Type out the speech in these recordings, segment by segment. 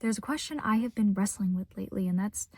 There's a question I have been wrestling with lately, and that's,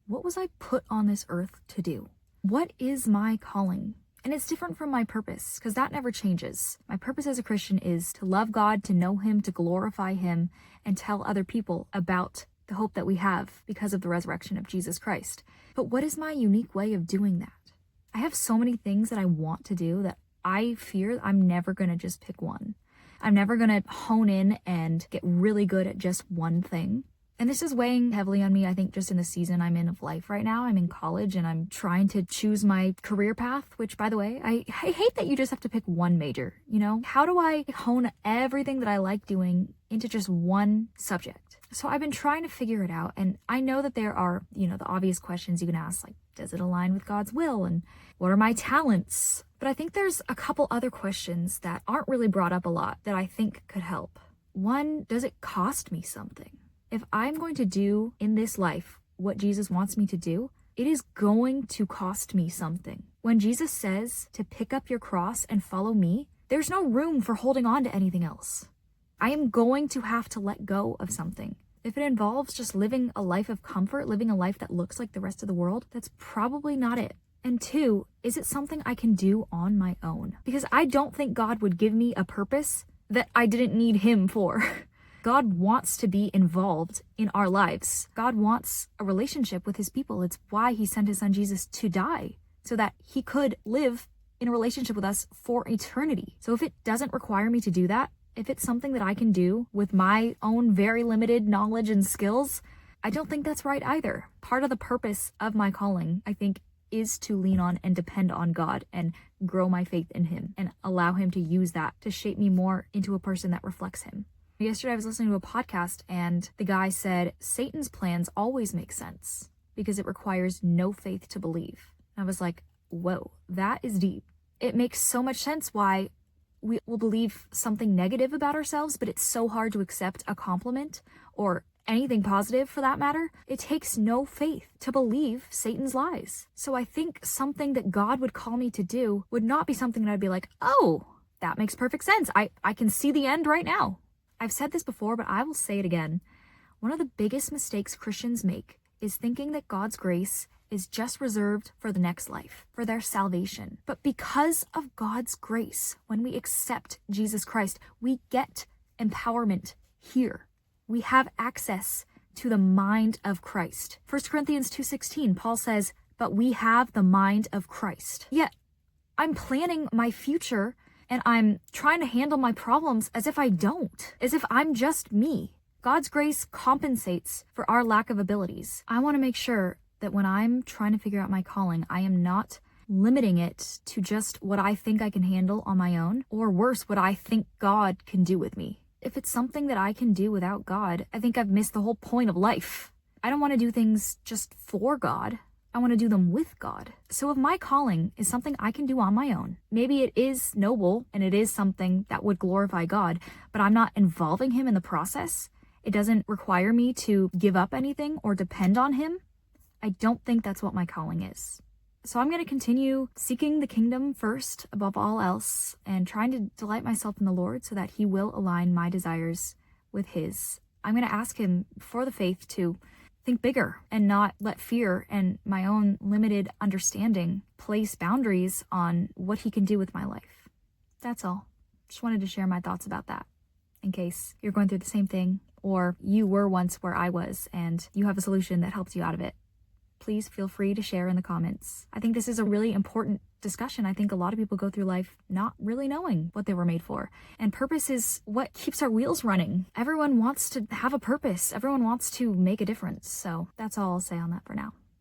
what was I put on this earth to do? What is my calling? And it's different from my purpose, because that never changes. My purpose as a Christian is to love God, to know Him, to glorify Him, and tell other people about the hope that we have because of the resurrection of Jesus Christ. But what is my unique way of doing that? I have so many things that I want to do that I fear I'm never going to just pick one. I'm never going to hone in and get really good at just one thing. And this is weighing heavily on me, I think, just in the season I'm in of life right now. I'm in college and I'm trying to choose my career path, which, by the way, I hate that you just have to pick one major, you know? How do I hone everything that I like doing into just one subject? So I've been trying to figure it out, and I know that there are, the obvious questions you can ask, like, does it align with God's will? And what are my talents? But I think there's a couple other questions that aren't really brought up a lot that I think could help. One, does it cost me something? If I'm going to do in this life what Jesus wants me to do, it is going to cost me something. When Jesus says to pick up your cross and follow me, there's no room for holding on to anything else. I am going to have to let go of something. If it involves just living a life of comfort, living a life that looks like the rest of the world, that's probably not it. And two, is it something I can do on my own? Because I don't think God would give me a purpose that I didn't need Him for. God wants to be involved in our lives. God wants a relationship with His people. It's why He sent His Son Jesus to die, so that He could live in a relationship with us for eternity. So if it doesn't require me to do that, if it's something that I can do with my own very limited knowledge and skills, I don't think that's right either. Part of the purpose of my calling, I think, is to lean on and depend on God and grow my faith in Him and allow Him to use that to shape me more into a person that reflects Him. Yesterday I was listening to a podcast and the guy said, Satan's plans always make sense because it requires no faith to believe. And I was like, whoa, that is deep. It makes so much sense why we will believe something negative about ourselves, but it's so hard to accept a compliment or anything positive for that matter. It takes no faith to believe Satan's lies. So I think something that God would call me to do would not be something that I'd be like, oh, that makes perfect sense. I can see the end right now. I've said this before, but I will say it again. One of the biggest mistakes Christians make is thinking that God's grace is just reserved for the next life, for their salvation. But because of God's grace, when we accept Jesus Christ, we get empowerment here. We have access to the mind of Christ. 1 Corinthians 2:16, Paul says, but we have the mind of Christ. Yet, I'm planning my future and I'm trying to handle my problems as if I don't, as if I'm just me. God's grace compensates for our lack of abilities. I want to make sure that when I'm trying to figure out my calling, I am not limiting it to just what I think I can handle on my own, or worse, what I think God can do with me. If it's something that I can do without God, I think I've missed the whole point of life. I don't want to do things just for God. I want to do them with God. So if my calling is something I can do on my own, maybe it is noble and it is something that would glorify God, but I'm not involving Him in the process. It doesn't require me to give up anything or depend on Him. I don't think that's what my calling is. So I'm going to continue seeking the kingdom first above all else and trying to delight myself in the Lord so that He will align my desires with His. I'm going to ask Him for the faith to think bigger and not let fear and my own limited understanding place boundaries on what He can do with my life. That's all. Just wanted to share my thoughts about that in case you're going through the same thing or you were once where I was and you have a solution that helps you out of it. Please feel free to share in the comments. I think this is a really important discussion. I think a lot of people go through life not really knowing what they were made for. And purpose is what keeps our wheels running. Everyone wants to have a purpose. Everyone wants to make a difference. So that's all I'll say on that for now.